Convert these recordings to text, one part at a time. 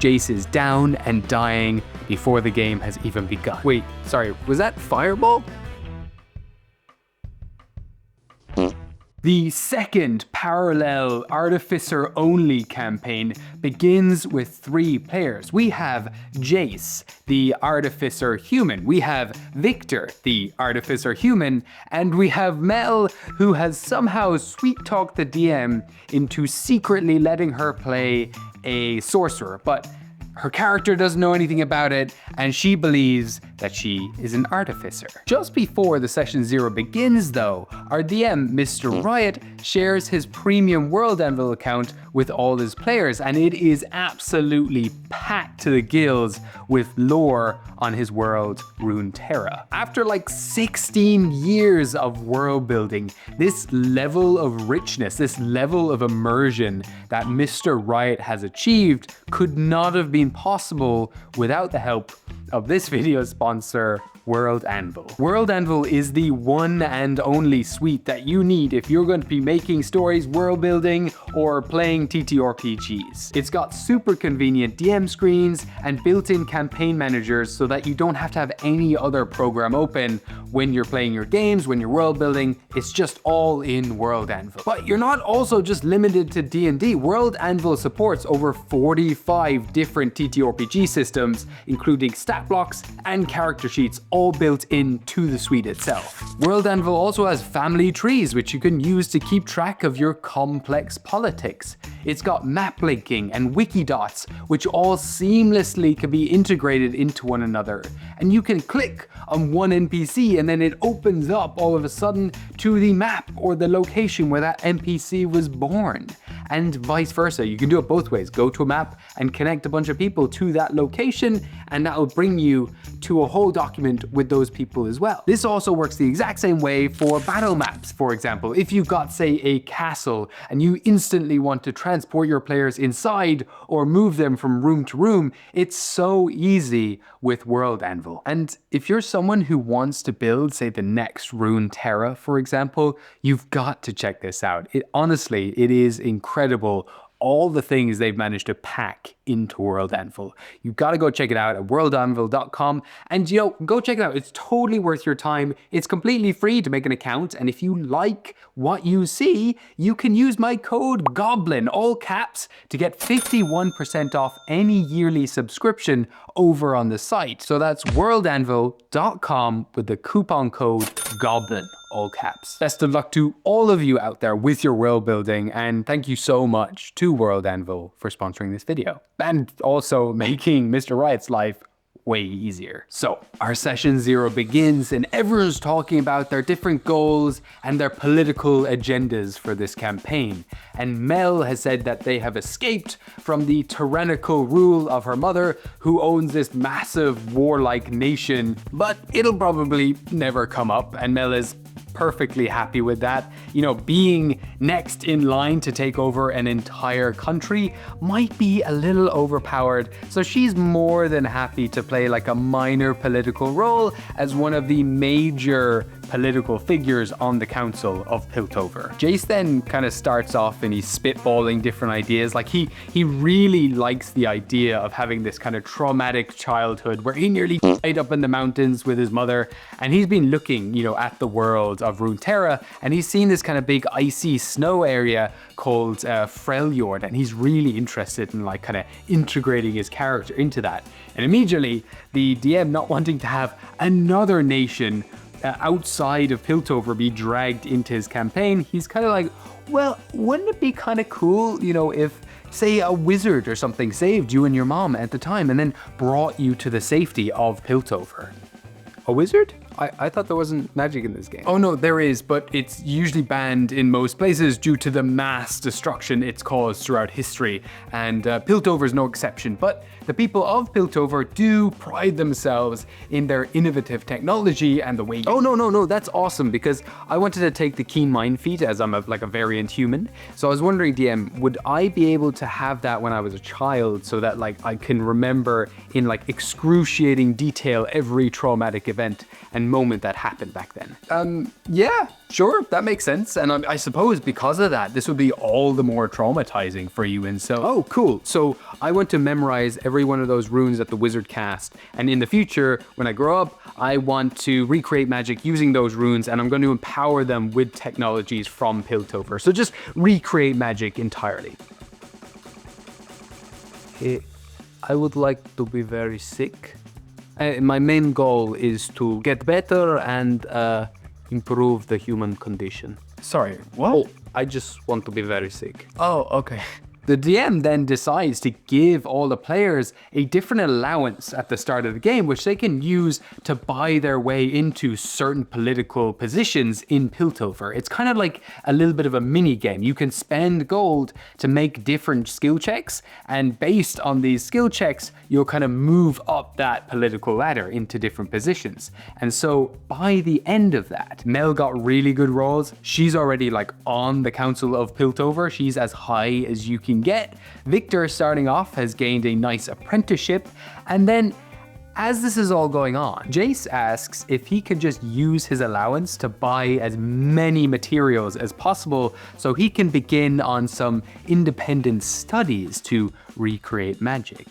Jayce is down and dying before the game has even begun. Wait, sorry, was that Fireball? The second parallel Artificer-only campaign begins with 3 players. We have Jayce, the Artificer human. We have Victor, the Artificer human. And we have Mel, who has somehow sweet-talked the DM into secretly letting her play a sorcerer. But her character doesn't know anything about it, and she believes that she is an artificer. Just before the session 0 begins though, our DM, Mr. Riot, shares his premium World Anvil account with all his players, and it is absolutely packed to the gills with lore on his world, Runeterra. After like 16 years of world building, this level of richness, this level of immersion that Mr. Riot has achieved could not have been possible without the help of this video's sponsor, World Anvil. World Anvil is the one and only suite that you need if you're going to be making stories, world building, or playing TTRPGs. It's got super convenient DM screens and built-in campaign managers so that you don't have to have any other program open when you're playing your games, when you're world building. It's just all in World Anvil. But you're not also just limited to D&D. World Anvil supports over 45 different TTRPG systems, including stat blocks and character sheets, all built into the suite itself. World Anvil also has family trees, which you can use to keep track of your complex politics. It's got map linking and wiki dots, which all seamlessly can be integrated into one another. And you can click on one NPC and then it opens up all of a sudden to the map or the location where that NPC was born. And vice versa. You can do it both ways. Go to a map and connect a bunch of people to that location, and that will bring you to a whole document with those people as well. This also works the exact same way for battle maps, for example. If you've got, say, a castle and you instantly want to transport your players inside or move them from room to room, it's so easy with World Anvil. And if you're someone who wants to build, say, the next Runeterra, for example, you've got to check this out. Honestly, it is incredible, all the things they've managed to pack into World Anvil. You've got to go check it out at worldanvil.com, and go check it out. It's totally worth your time. It's completely free to make an account, and if you like what you see, you can use my code GOBLIN, all caps, to get 51% off any yearly subscription over on the site. So that's worldanvil.com with the coupon code GOBLIN. All caps. Best of luck to all of you out there with your world building, and thank you so much to World Anvil for sponsoring this video and also making Mr. Riot's life way easier. So our session 0 begins and everyone's talking about their different goals and their political agendas for this campaign. And Mel has said that they have escaped from the tyrannical rule of her mother, who owns this massive warlike nation, but it'll probably never come up, and Mel is perfectly happy with that. You know, being next in line to take over an entire country might be a little overpowered, so she's more than happy to play like a minor political role as one of the major political figures on the council of Piltover. Jayce then kind of starts off and he's spitballing different ideas. Like he really likes the idea of having this kind of traumatic childhood where he nearly died up in the mountains with his mother, and he's been looking, you know, at the world of Runeterra, and he's seen this kind of big icy snow area called Freljord, and he's really interested in like kind of integrating his character into that. And immediately the DM, not wanting to have another nation outside of Piltover be dragged into his campaign, he's kind of like, well, wouldn't it be kind of cool, you know, if, say, a wizard or something saved you and your mom at the time and then brought you to the safety of Piltover? A wizard? I thought there wasn't magic in this game. Oh no, there is, but it's usually banned in most places due to the mass destruction it's caused throughout history, and Piltover is no exception. But the people of Piltover do pride themselves in their innovative technology and the way. Oh no, that's awesome, because I wanted to take the keen mind feat as I'm like a variant human. So I was wondering, DM, would I be able to have that when I was a child so that like I can remember in like excruciating detail every traumatic event and and moment that happened back then. Yeah, sure, that makes sense. And I suppose because of that, this would be all the more traumatizing for you. And so, oh, cool. So I want to memorize every one of those runes that the wizard cast. And in the future, when I grow up, I want to recreate magic using those runes, and I'm going to empower them with technologies from Piltover. So just recreate magic entirely. I would like to be very sick. My main goal is to get better and improve the human condition. Sorry, what? Oh, I just want to be very sick. Oh, okay. The DM then decides to give all the players a different allowance at the start of the game, which they can use to buy their way into certain political positions in Piltover. It's kind of like a little bit of a mini game. You can spend gold to make different skill checks, and based on these skill checks, you'll kind of move up that political ladder into different positions. And so by the end of that, Mel got really good rolls. She's already like on the Council of Piltover. She's as high as you can get. Victor, starting off, has gained a nice apprenticeship, and then as this is all going on, Jayce asks if he could just use his allowance to buy as many materials as possible so he can begin on some independent studies to recreate magic.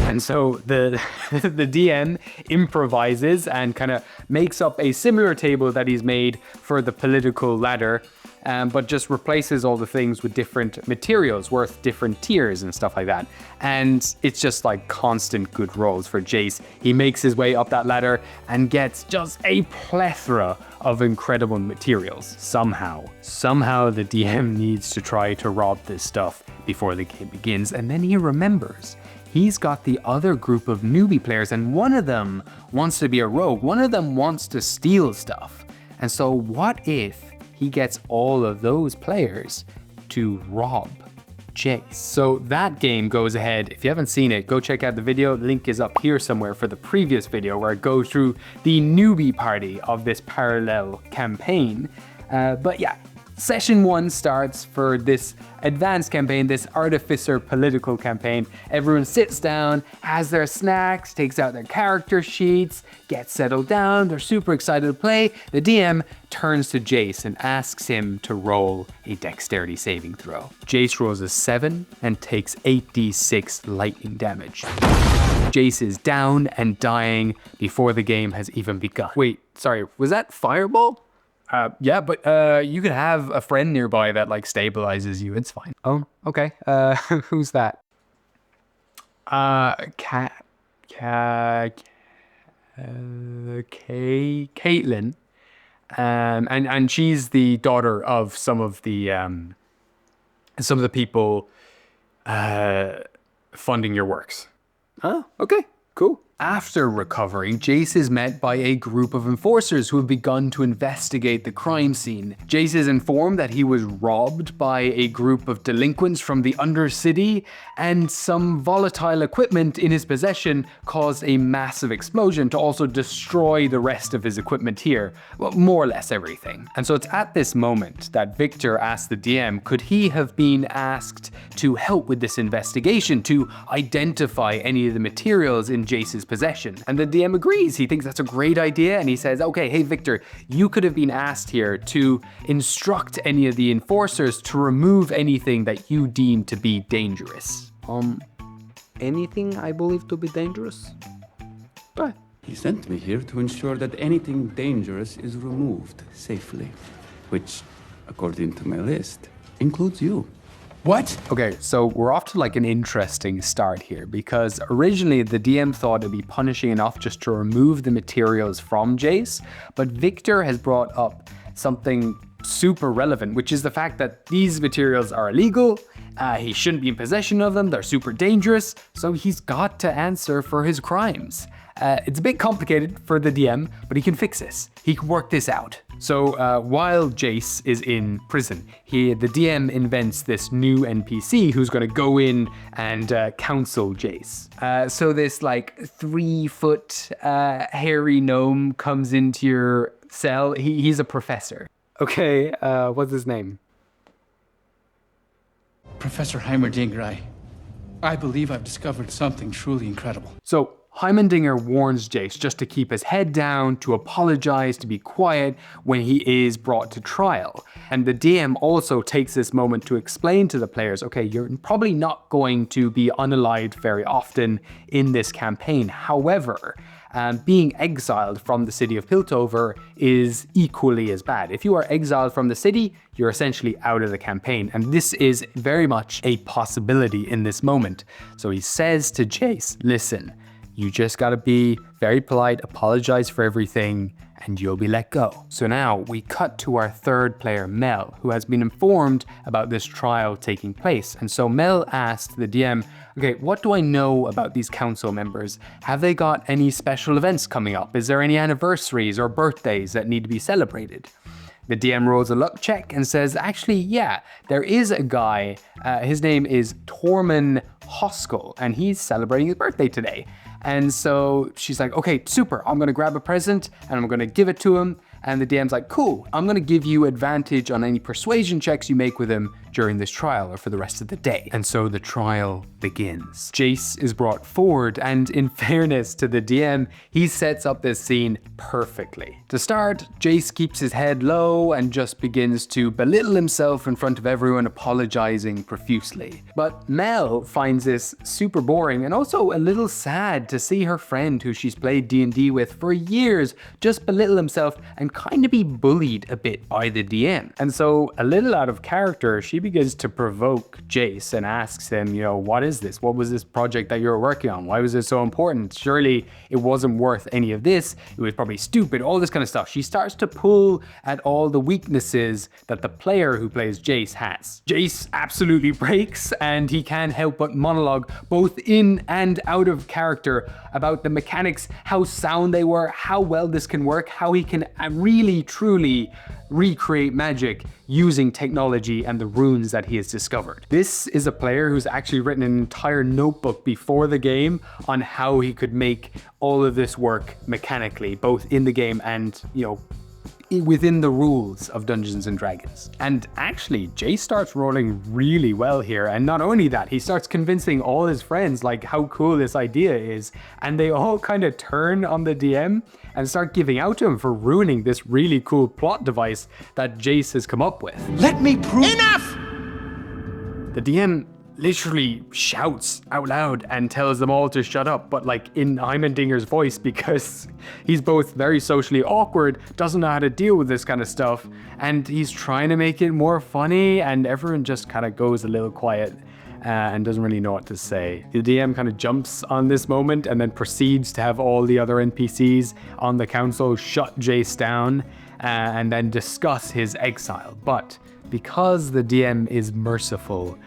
And so the DM improvises and kind of makes up a similar table that he's made for the political ladder, but just replaces all the things with different materials worth different tiers and stuff like that. And it's just like constant good rolls for Jayce. He makes his way up that ladder and gets just a plethora of incredible materials. Somehow the DM needs to try to rob this stuff before the game begins, and then he remembers he's got the other group of newbie players, and one of them wants to be a rogue. One of them wants to steal stuff. And so what if he gets all of those players to rob Jayce? So that game goes ahead. If you haven't seen it, go check out the video. The link is up here somewhere for the previous video where I go through the newbie party of this parallel campaign. But yeah, Session 1 starts for this advanced campaign, this artificer political campaign. Everyone sits down, has their snacks, takes out their character sheets, gets settled down. They're super excited to play. The DM turns to Jayce and asks him to roll a dexterity saving throw. Jayce rolls a 7 and takes 8d6 lightning damage. Jayce is down and dying before the game has even begun. Wait, sorry, was that fireball? Yeah, but you could have a friend nearby that like stabilizes you. It's fine. Oh, okay. Who's that? Caitlin. And she's the daughter of some of the people funding your works. Oh, okay, cool. After recovering, Jayce is met by a group of enforcers who have begun to investigate the crime scene. Jayce is informed that he was robbed by a group of delinquents from the Undercity, and some volatile equipment in his possession caused a massive explosion to also destroy the rest of his equipment here. Well, more or less everything. And so it's at this moment that Victor asks the DM, could he have been asked to help with this investigation, to identify any of the materials in Jayce's possession? And the DM agrees. He thinks that's a great idea, and he says, okay, hey Victor, you could have been asked here to instruct any of the enforcers to remove anything that you deem to be dangerous. Anything I believe to be dangerous? But he sent me here to ensure that anything dangerous is removed safely, which, according to my list, includes you. What? Okay, so we're off to like an interesting start here, because originally the DM thought it'd be punishing enough just to remove the materials from Jayce, but Victor has brought up something super relevant, which is the fact that these materials are illegal, he shouldn't be in possession of them, they're super dangerous, so he's got to answer for his crimes. It's a bit complicated for the DM, but he can fix this. He can work this out. So while Jayce is in prison, the DM invents this new NPC who's going to go in and counsel Jayce. So this like 3-foot hairy gnome comes into your cell. He's a professor. Okay, what's his name? Professor Heimerdinger, I believe I've discovered something truly incredible. So Heimendinger warns Jayce just to keep his head down, to apologize, to be quiet when he is brought to trial. And the DM also takes this moment to explain to the players, okay, you're probably not going to be unalived very often in this campaign. However, being exiled from the city of Piltover is equally as bad. If you are exiled from the city, you're essentially out of the campaign, and this is very much a possibility in this moment. So he says to Jayce, listen, you just gotta be very polite, apologize for everything, and you'll be let go. So now we cut to our third player, Mel, who has been informed about this trial taking place. And so Mel asked the DM, okay, what do I know about these council members? Have they got any special events coming up? Is there any anniversaries or birthdays that need to be celebrated? The DM rolls a luck check and says, actually, yeah, there is a guy, his name is Tormund Hoskell, and he's celebrating his birthday today. And so she's like, okay, super, I'm gonna grab a present and I'm gonna give it to him. And the DM's like, cool, I'm gonna give you advantage on any persuasion checks you make with him during this trial or for the rest of the day. And so the trial begins. Jayce is brought forward, and in fairness to the DM, he sets up this scene perfectly. To start, Jayce keeps his head low and just begins to belittle himself in front of everyone, apologizing profusely. But Mel finds this super boring and also a little sad to see her friend who she's played D&D with for years just belittle himself and kind of be bullied a bit by the DM. And so, a little out of character, she begins to provoke Jayce and asks him, you know, what is this? What was this project that you were working on? Why was it so important? Surely it wasn't worth any of this. It was probably stupid, all this kind of stuff. She starts to pull at all the weaknesses that the player who plays Jayce has. Jayce absolutely breaks, and he can't help but monologue both in and out of character about the mechanics, how sound they were, how well this can work, how he can really truly recreate magic using technology and the runes that he has discovered. This is a player who's actually written an entire notebook before the game on how he could make all of this work mechanically, both in the game and, you know, within the rules of Dungeons and Dragons. And actually, Jayce starts rolling really well here. And not only that, he starts convincing all his friends like how cool this idea is. And they all kind of turn on the DM and start giving out to him for ruining this really cool plot device that Jayce has come up with. Let me prove— Enough! The DM literally shouts out loud and tells them all to shut up, but like in Heimendinger's voice, because he's both very socially awkward, doesn't know how to deal with this kind of stuff, and he's trying to make it more funny, and everyone just kind of goes a little quiet and doesn't really know what to say. The DM kind of jumps on this moment and then proceeds to have all the other NPCs on the council shut Jayce down and then discuss his exile. But because the DM is merciful,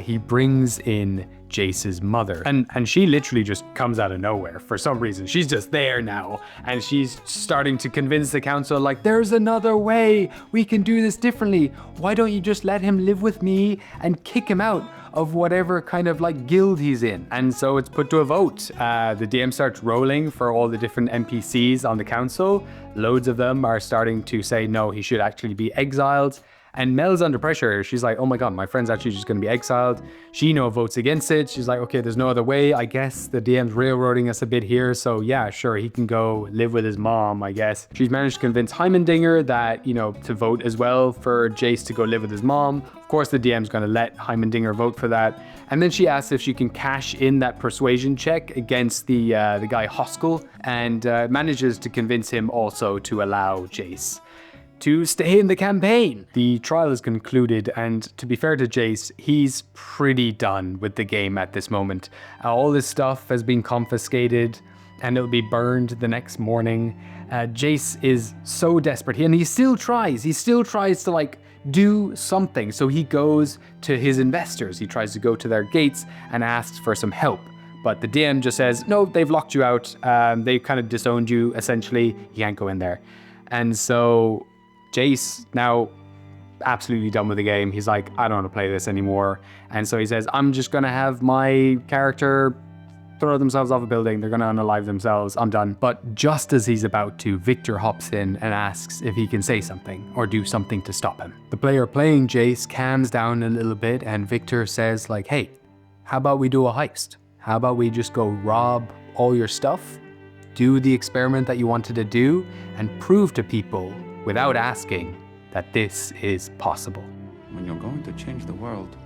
he brings in Jayce's mother, and she literally just comes out of nowhere for some reason. She's just there now, and she's starting to convince the council, like, there's another way, we can do this differently. Why don't you just let him live with me and kick him out of whatever kind of like guild he's in? And so it's put to a vote. The DM starts rolling for all the different NPCs on the council. Loads of them are starting to say no, he should actually be exiled. And Mel's under pressure. She's like, oh my god, my friend's actually just going to be exiled. She votes against it. She's like, okay, there's no other way. I guess the DM's railroading us a bit here. So yeah, sure, he can go live with his mom, I guess. She's managed to convince Heimendinger that, to vote as well for Jayce to go live with his mom. Of course, the DM's going to let Heimendinger vote for that. And then she asks if she can cash in that persuasion check against the guy Hoskell, and manages to convince him also to allow Jayce to stay in the campaign. The trial is concluded, and to be fair to Jayce, he's pretty done with the game at this moment. All his stuff has been confiscated and it'll be burned the next morning. Jayce is so desperate, and he still tries to like do something. So he goes to his investors. He tries to go to their gates and asks for some help. But the DM just says, no, they've locked you out. They've kind of disowned you, essentially. You can't go in there. And so Jayce, now absolutely done with the game. He's like, I don't want to play this anymore. And so he says, I'm just going to have my character throw themselves off a building. They're going to unalive themselves. I'm done. But just as he's about to, Victor hops in and asks if he can say something or do something to stop him. The player playing Jayce calms down a little bit, and Victor says like, hey, how about we do a heist? How about we just go rob all your stuff, do the experiment that you wanted to do, and prove to people without asking that this is possible. When you're going to change the world,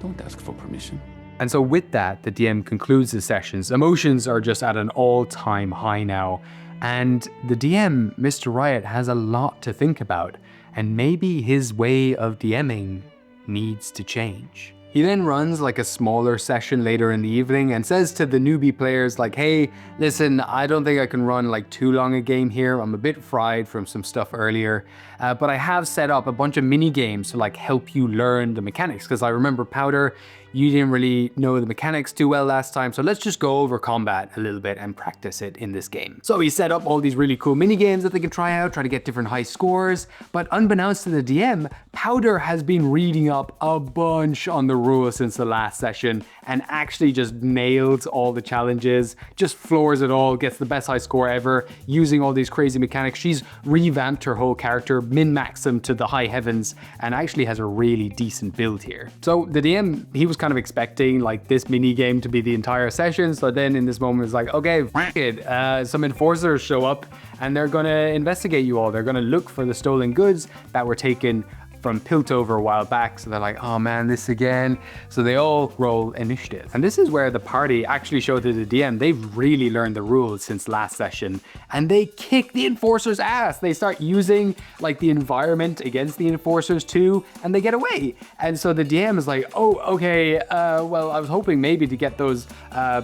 don't ask for permission. And so with that, the DM concludes the sessions. Emotions are just at an all-time high now. And the DM, Mr. Riot, has a lot to think about. And maybe his way of DMing needs to change. He then runs like a smaller session later in the evening and says to the newbie players like, hey, listen, I don't think I can run like too long a game here. I'm a bit fried from some stuff earlier, but I have set up a bunch of mini games to like help you learn the mechanics. Because I remember Powder, you didn't really know the mechanics too well last time, so let's just go over combat a little bit and practice it in this game. So he set up all these really cool mini games that they can try out, try to get different high scores, but unbeknownst to the DM, Powder has been reading up a bunch on the rules since the last session and actually just nails all the challenges, just floors it all, gets the best high score ever, using all these crazy mechanics. She's revamped her whole character, min-maxed them to the high heavens, and actually has a really decent build here. So the DM, he was kind of expecting like this mini game to be the entire session, so then in this moment it's like, okay, f it, some enforcers show up and they're gonna investigate you all. They're gonna look for the stolen goods that were taken from Piltover a while back, so they're like, oh man, this again. So they all roll initiative. And this is where the party actually showed to the DM, they've really learned the rules since last session, and they kick the enforcers' ass. They start using like the environment against the enforcers too, and they get away. And so the DM is like, oh, okay, well, I was hoping maybe to get those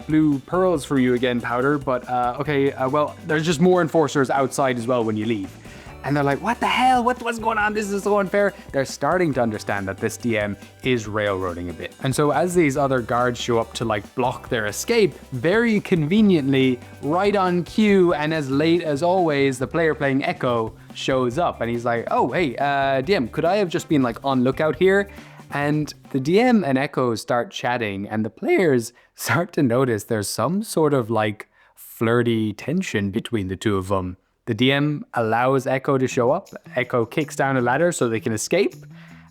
blue pearls for you again, Powder, but okay, well, there's just more enforcers outside as well when you leave. And they're like, what the hell? What's going on? This is so unfair. They're starting to understand that this DM is railroading a bit. And so as these other guards show up to like block their escape, very conveniently, right on cue and as late as always, the player playing Echo shows up and he's like, oh, hey, DM, could I have just been like on lookout here? And the DM and Echo start chatting and the players start to notice there's some sort of like flirty tension between the two of them. The DM allows Echo to show up. Echo kicks down a ladder so they can escape.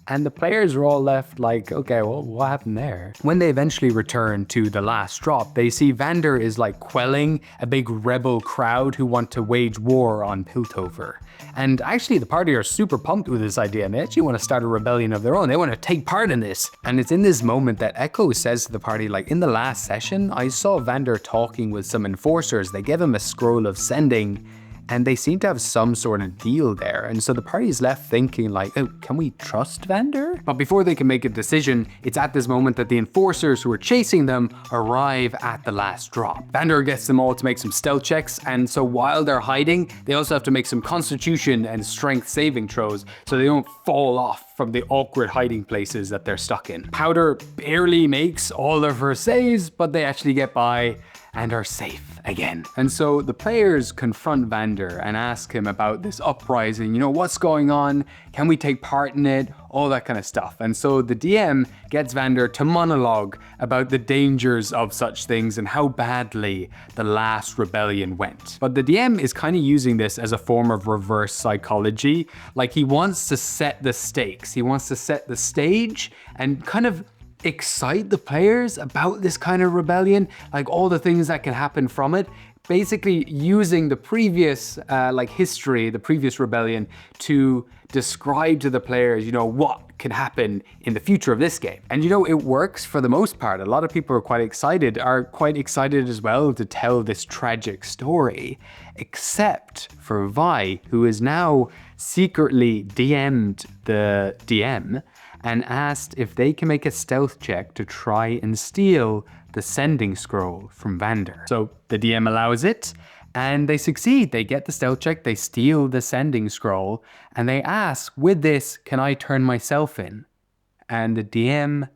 And the players are all left like, okay, well, what happened there? When they eventually return to the last drop, they see Vander is like quelling a big rebel crowd who want to wage war on Piltover. And actually the party are super pumped with this idea and they actually want to start a rebellion of their own. They want to take part in this. And it's in this moment that Echo says to the party, like, in the last session, I saw Vander talking with some enforcers. They gave him a scroll of sending, and they seem to have some sort of deal there. And so the party is left thinking like, oh, can we trust Vander? But before they can make a decision, it's at this moment that the enforcers who are chasing them arrive at the last drop. Vander gets them all to make some stealth checks. And so while they're hiding, they also have to make some constitution and strength saving throws so they don't fall off from the awkward hiding places that they're stuck in. Powder barely makes all of her saves, but they actually get by and are safe again. And so the players confront Vander and ask him about this uprising, you know, what's going on? Can we take part in it? All that kind of stuff. And so the DM gets Vander to monologue about the dangers of such things and how badly the last rebellion went. But the DM is kind of using this as a form of reverse psychology. Like he wants to set the stakes. He wants to set the stage and kind of excite the players about this kind of rebellion, like all the things that can happen from it, basically using the previous history, the previous rebellion, to describe to the players, you know, what can happen in the future of this game. And you know, it works for the most part. A lot of people are quite excited as well to tell this tragic story, except for Vi, who is now secretly DM'd the DM and asked if they can make a stealth check to try and steal the sending scroll from Vander. So the DM allows it, and they succeed. They get the stealth check, they steal the sending scroll, and they ask, with this, can I turn myself in? And the DM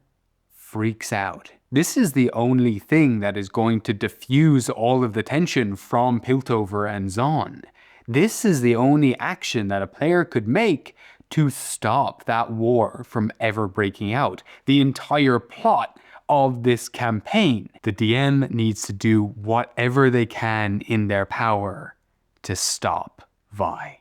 freaks out. This is the only thing that is going to diffuse all of the tension from Piltover and Zon. This is the only action that a player could make to stop that war from ever breaking out. The entire plot of this campaign. The DM needs to do whatever they can in their power to stop Vi.